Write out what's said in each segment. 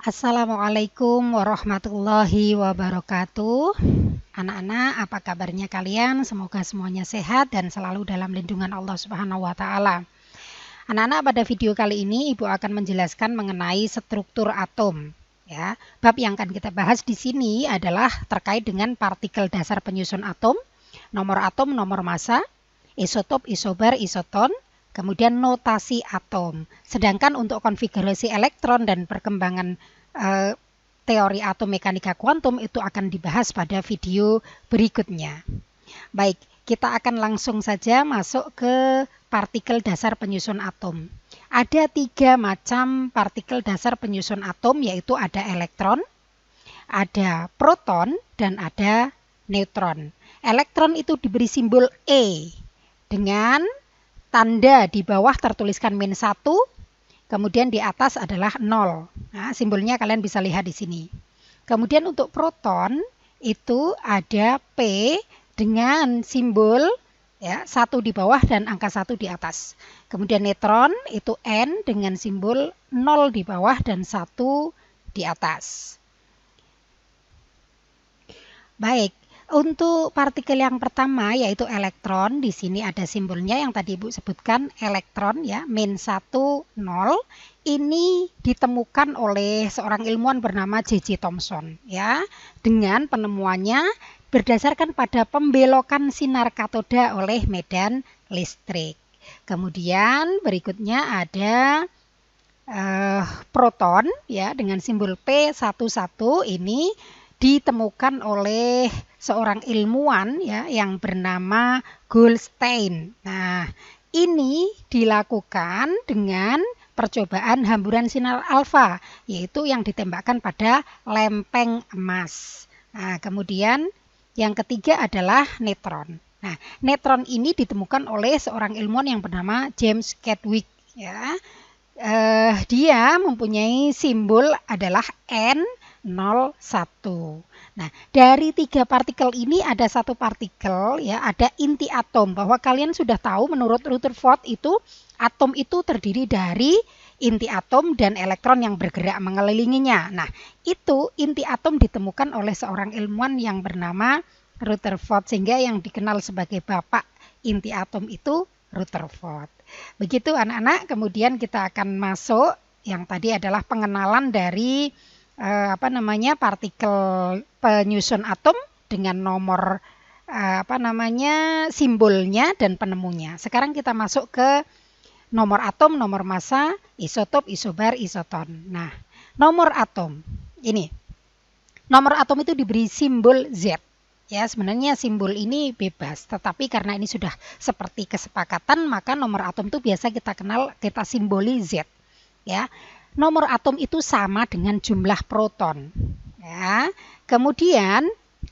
Assalamualaikum warahmatullahi wabarakatuh. Anak-anak, apa kabarnya kalian? Semoga semuanya sehat dan selalu dalam lindungan Allah Subhanahu wa taala. Anak-anak, pada video kali ini Ibu akan menjelaskan mengenai struktur atom. Ya, bab yang akan kita bahas di sini adalah terkait dengan partikel dasar penyusun atom, nomor massa, isotop, isobar, isoton, kemudian notasi atom. Sedangkan untuk konfigurasi elektron dan perkembangan teori atom mekanika kuantum itu akan dibahas pada video berikutnya. Baik, kita akan langsung saja masuk ke partikel dasar penyusun atom. Ada 3 macam partikel dasar penyusun atom, yaitu ada elektron, ada proton, dan ada neutron. Elektron itu diberi simbol E dengan tanda di bawah tertuliskan -1, kemudian di atas adalah 0. Nah, simbolnya kalian bisa lihat di sini. Kemudian untuk proton itu ada P dengan simbol 1 di bawah dan angka 1 di atas. Kemudian neutron itu N dengan simbol 0 di bawah dan 1 di atas. Baik, untuk partikel yang pertama yaitu elektron, di sini ada simbolnya yang tadi Ibu sebutkan, elektron ya, -1, 0. Ini ditemukan oleh seorang ilmuwan bernama J.J. Thomson ya, dengan penemuannya berdasarkan pada pembelokan sinar katoda oleh medan listrik. Kemudian berikutnya ada proton ya dengan simbol P11, ini ditemukan oleh seorang ilmuwan ya yang bernama Goldstein. Nah, ini dilakukan dengan percobaan hamburan sinar alfa, yaitu yang ditembakkan pada lempeng emas. Nah, kemudian yang ketiga adalah neutron. Nah, neutron ini ditemukan oleh seorang ilmuwan yang bernama James Chadwick ya. Dia mempunyai simbol adalah N01. Nah, dari 3 partikel ini ada 1 partikel ya, ada inti atom. Bahwa kalian sudah tahu menurut Rutherford itu atom itu terdiri dari inti atom dan elektron yang bergerak mengelilinginya. Nah, itu inti atom ditemukan oleh seorang ilmuwan yang bernama Rutherford, sehingga yang dikenal sebagai bapak inti atom itu Rutherford. Begitu anak-anak, kemudian kita akan masuk yang tadi adalah pengenalan dari partikel penyusun atom dengan nomor simbolnya dan penemunya. Sekarang kita masuk ke nomor atom, nomor massa, isotop, isobar, isoton. Nah, nomor atom ini. Nomor atom itu diberi simbol Z. Ya, sebenarnya simbol ini bebas, tetapi karena ini sudah seperti kesepakatan, maka nomor atom itu biasa kita simboli Z. Ya. Nomor atom itu sama dengan jumlah proton. Ya. Kemudian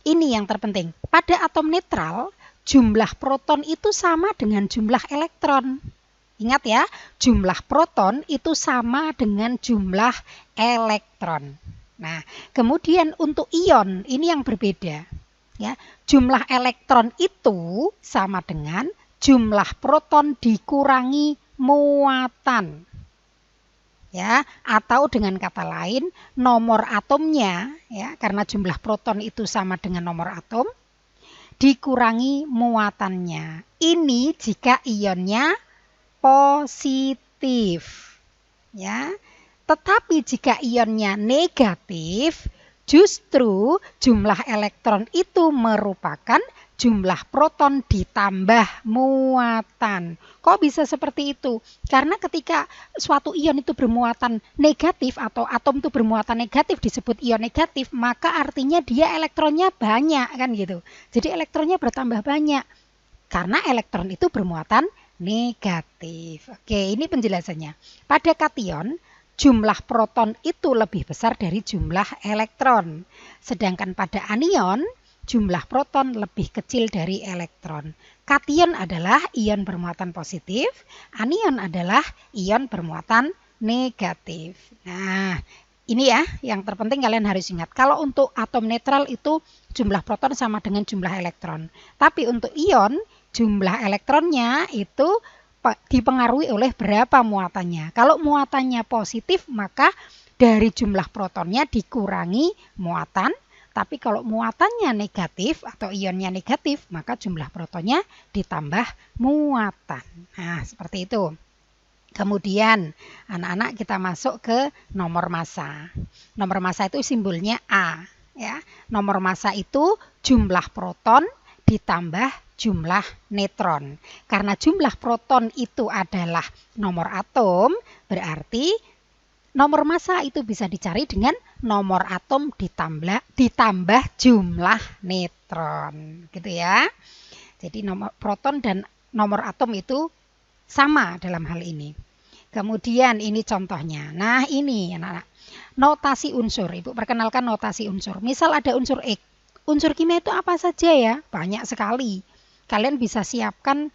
ini yang terpenting. Pada atom netral, jumlah proton itu sama dengan jumlah elektron. Ingat ya, jumlah proton itu sama dengan jumlah elektron. Nah, kemudian untuk ion ini yang berbeda. Ya, jumlah elektron itu sama dengan jumlah proton dikurangi muatan. Ya, atau dengan kata lain nomor atomnya ya, karena jumlah proton itu sama dengan nomor atom dikurangi muatannya. Ini jika ionnya positif. Ya. Tetapi jika ionnya negatif, justru jumlah elektron itu merupakan jumlah proton ditambah muatan. Kok bisa seperti itu? Karena ketika suatu ion itu bermuatan negatif atau atom itu bermuatan negatif disebut ion negatif, maka artinya dia elektronnya banyak kan gitu. Jadi elektronnya bertambah banyak karena elektron itu bermuatan negatif. Oke, ini penjelasannya. Pada kation, jumlah proton itu lebih besar dari jumlah elektron. Sedangkan pada anion, jumlah proton lebih kecil dari elektron. Kation adalah ion bermuatan positif, anion adalah ion bermuatan negatif. Nah, ini ya yang terpenting kalian harus ingat. Kalau untuk atom netral itu jumlah proton sama dengan jumlah elektron. Tapi untuk ion, jumlah elektronnya itu dipengaruhi oleh berapa muatannya. Kalau muatannya positif, maka dari jumlah protonnya dikurangi muatan. Tapi kalau muatannya negatif atau ionnya negatif, maka jumlah protonnya ditambah muatan. Nah, seperti itu. Kemudian anak-anak kita masuk ke nomor massa. Nomor massa itu simbolnya A, ya. Nomor massa itu jumlah proton ditambah jumlah neutron. Karena jumlah proton itu adalah nomor atom, berarti nomor massa itu bisa dicari dengan nomor atom ditambah jumlah neutron, gitu ya. Jadi nomor proton dan nomor atom itu sama dalam hal ini. Kemudian ini contohnya. Nah, ini anak-anak. Notasi unsur. Ibu perkenalkan notasi unsur. Misal ada unsur X. Unsur kimia itu apa saja ya? Banyak sekali. Kalian bisa siapkan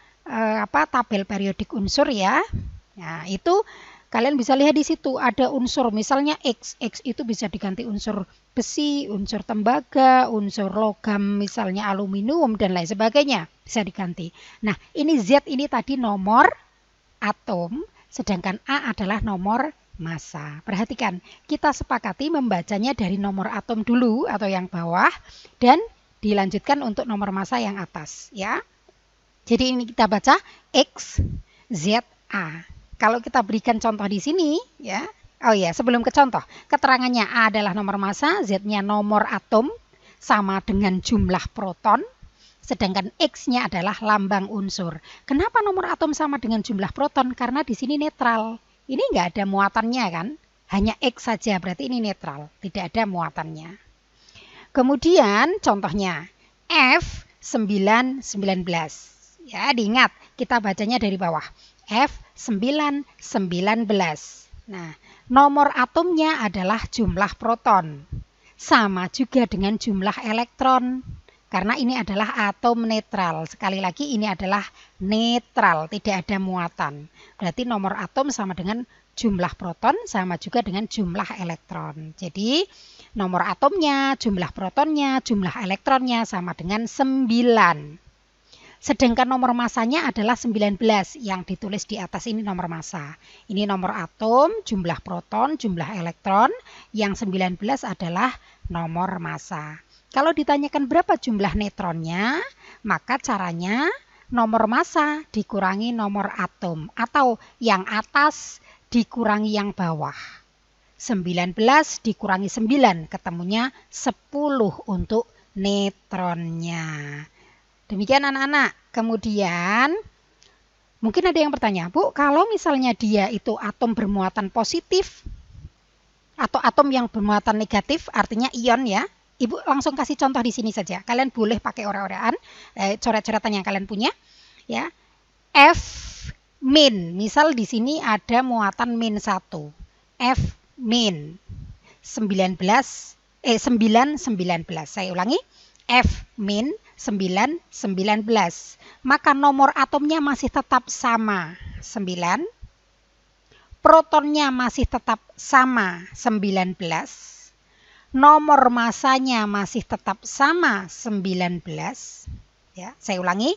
tabel periodik unsur ya. Nah, itu kalian bisa lihat di situ ada unsur misalnya X. X itu bisa diganti unsur besi, unsur tembaga, unsur logam misalnya aluminium dan lain sebagainya. Bisa diganti. Nah, ini Z ini tadi nomor atom, sedangkan A adalah nomor massa. Perhatikan, kita sepakati membacanya dari nomor atom dulu atau yang bawah dan dilanjutkan untuk nomor massa yang atas, ya. Jadi ini kita baca X, Z, A. Kalau kita berikan contoh di sini, ya. Oh ya, sebelum ke contoh, keterangannya A adalah nomor massa, Z-nya nomor atom sama dengan jumlah proton. Sedangkan X-nya adalah lambang unsur. Kenapa nomor atom sama dengan jumlah proton? Karena di sini netral. Ini nggak ada muatannya kan? Hanya X saja, berarti ini netral. Tidak ada muatannya. Kemudian contohnya F919. Ya, diingat, kita bacanya dari bawah. F919. Nah, nomor atomnya adalah jumlah proton. Sama juga dengan jumlah elektron. Karena ini adalah atom netral. Sekali lagi ini adalah netral, tidak ada muatan. Berarti nomor atom sama dengan jumlah proton sama juga dengan jumlah elektron. Jadi nomor atomnya, jumlah protonnya, jumlah elektronnya sama dengan 9. Sedangkan nomor massanya adalah 19 yang ditulis di atas ini nomor massa. Ini nomor atom, jumlah proton, jumlah elektron. Yang 19 adalah nomor massa. Kalau ditanyakan berapa jumlah neutronnya, maka caranya nomor massa dikurangi nomor atom atau yang atas dikurangi yang bawah. 19 dikurangi 9, ketemunya 10 untuk neutronnya. Demikian anak-anak. Kemudian mungkin ada yang bertanya, Bu, kalau misalnya dia itu atom bermuatan positif atau atom yang bermuatan negatif, artinya ion ya. Ibu langsung kasih contoh di sini saja. Kalian boleh pakai ore-orean, coret-coretan yang kalian punya, ya. F min, misal di sini ada muatan min 1. F min 919. Saya ulangi. F min 919. Maka nomor atomnya masih tetap sama 9. Protonnya masih tetap sama 19. Nomor massanya masih tetap sama 19. Ya, saya ulangi.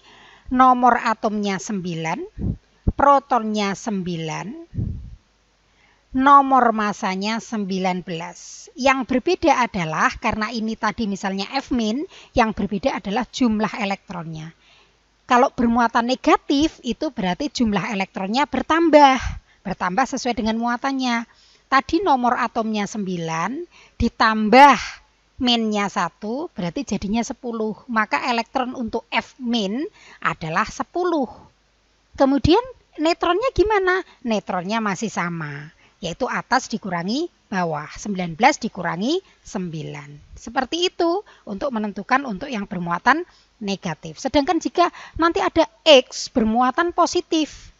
Nomor atomnya 9, protonnya 9, nomor massanya 19. Yang berbeda adalah karena ini tadi misalnya F min, yang berbeda adalah jumlah elektronnya. Kalau bermuatan negatif itu berarti jumlah elektronnya bertambah sesuai dengan muatannya. Tadi nomor atomnya 9 ditambah minnya 1 berarti jadinya 10. Maka elektron untuk F min adalah 10. Kemudian neutronnya gimana? Neutronnya masih sama, yaitu atas dikurangi bawah. 19 dikurangi 9. Seperti itu untuk menentukan untuk yang bermuatan negatif. Sedangkan jika nanti ada X bermuatan positif,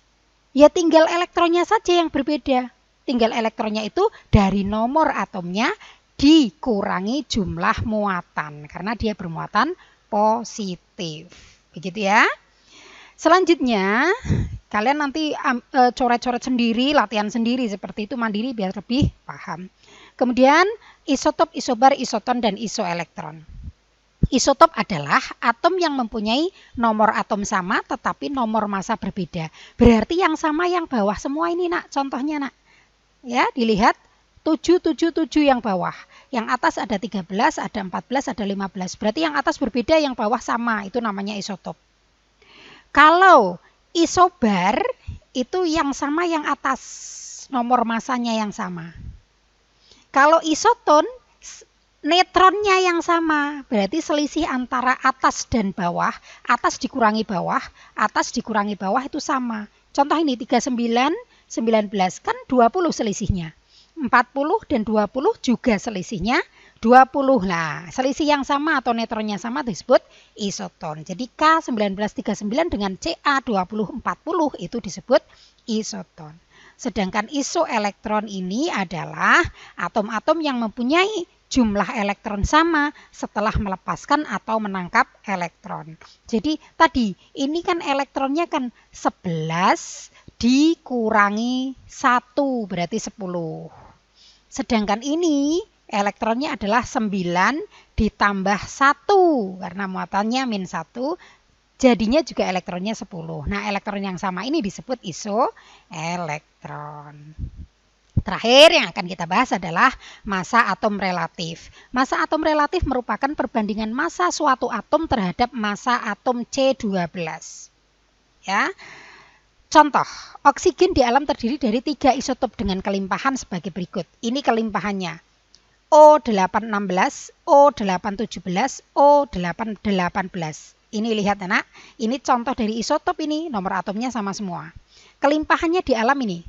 ya tinggal elektronnya saja yang berbeda. Tinggal elektronnya itu dari nomor atomnya dikurangi jumlah muatan karena dia bermuatan positif. Begitu ya. Selanjutnya kalian nanti coret-coret sendiri, latihan sendiri seperti itu mandiri biar lebih paham. Kemudian isotop, isobar, isoton dan isoelektron. Isotop adalah atom yang mempunyai nomor atom sama tetapi nomor massa berbeda. Berarti yang sama yang bawah semua ini nak, contohnya nak. Ya, dilihat 7, 7, 7 yang bawah. Yang atas ada 13, ada 14, ada 15. Berarti yang atas berbeda, yang bawah sama. Itu namanya isotop. Kalau isobar, itu yang sama yang atas. Nomor masanya yang sama. Kalau isoton, neutronnya yang sama. Berarti selisih antara atas dan bawah. Atas dikurangi bawah. Atas dikurangi bawah itu sama. Contoh ini 39, 19. Kan 20 selisihnya. 40 dan 20 juga selisihnya 20. Nah, selisih yang sama atau neutronnya sama disebut isoton. Jadi K1939 dengan Ca2040 itu disebut isoton. Sedangkan isoelektron ini adalah atom-atom yang mempunyai jumlah elektron sama setelah melepaskan atau menangkap elektron. Jadi tadi ini kan elektronnya kan 11 dikurangi 1 berarti 10. Sedangkan ini elektronnya adalah 9 ditambah 1 karena muatannya -1, jadinya juga elektronnya 10. Nah, elektron yang sama ini disebut isoelektron. Terakhir yang akan kita bahas adalah massa atom relatif. Massa atom relatif merupakan perbandingan massa suatu atom terhadap massa atom C12. Ya. Contoh, oksigen di alam terdiri dari 3 isotop dengan kelimpahan sebagai berikut. Ini kelimpahannya. O816, O817, O818. Ini lihat anak, ini contoh dari isotop ini, nomor atomnya sama semua. Kelimpahannya di alam ini.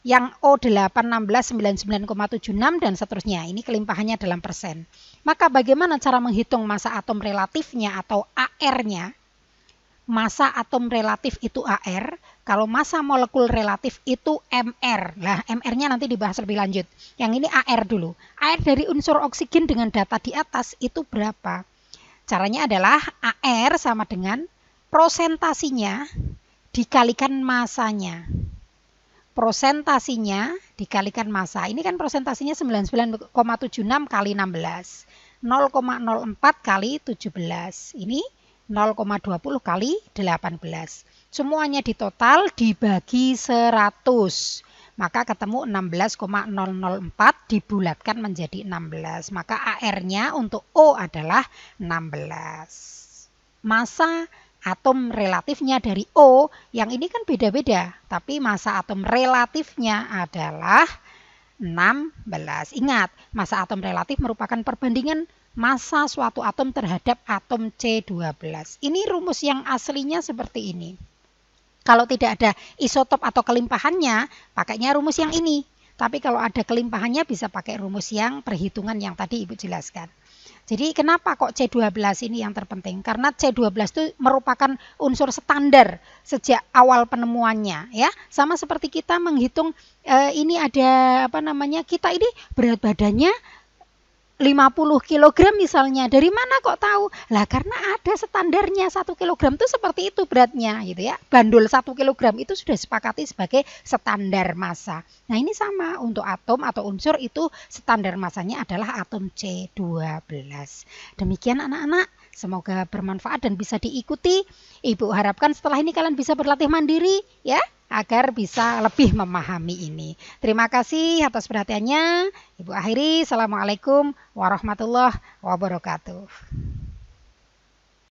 Yang O816 99,76 dan seterusnya. Ini kelimpahannya dalam persen. Maka bagaimana cara menghitung massa atom relatifnya atau AR-nya? Massa atom relatif itu AR, kalau massa molekul relatif itu MR. Nah, MR-nya nanti dibahas lebih lanjut. Yang ini AR dulu. AR dari unsur oksigen dengan data di atas itu berapa? Caranya adalah AR sama dengan prosentasinya dikalikan massanya. Prosentasinya dikalikan massa. Ini kan prosentasinya 99,76 kali 16. 0,04 kali 17. Ini 0,20 kali 18. Semuanya ditotal dibagi 100. Maka ketemu 16,004 dibulatkan menjadi 16. Maka AR-nya untuk O adalah 16. Massa atom relatifnya dari O, yang ini kan beda-beda. Tapi massa atom relatifnya adalah 16. Ingat, massa atom relatif merupakan perbandingan massa suatu atom terhadap atom C12. Ini rumus yang aslinya seperti ini. Kalau tidak ada isotop atau kelimpahannya, pakainya rumus yang ini. Tapi kalau ada kelimpahannya bisa pakai rumus yang perhitungan yang tadi Ibu jelaskan. Jadi kenapa kok C12 ini yang terpenting? Karena C12 itu merupakan unsur standar sejak awal penemuannya, ya. Sama seperti kita menghitung ini ada kita ini berat badannya 50 kg misalnya. Dari mana kok tahu? Lah karena ada standarnya 1 kg itu seperti itu beratnya gitu ya. Bandul 1 kg itu sudah disepakati sebagai standar massa. Nah, ini sama untuk atom atau unsur itu standar massanya adalah atom C12. Demikian anak-anak, semoga bermanfaat dan bisa diikuti. Ibu harapkan setelah ini kalian bisa berlatih mandiri ya, agar bisa lebih memahami ini. Terima kasih atas perhatiannya. Ibu akhiri, Assalamualaikum warahmatullahi wabarakatuh.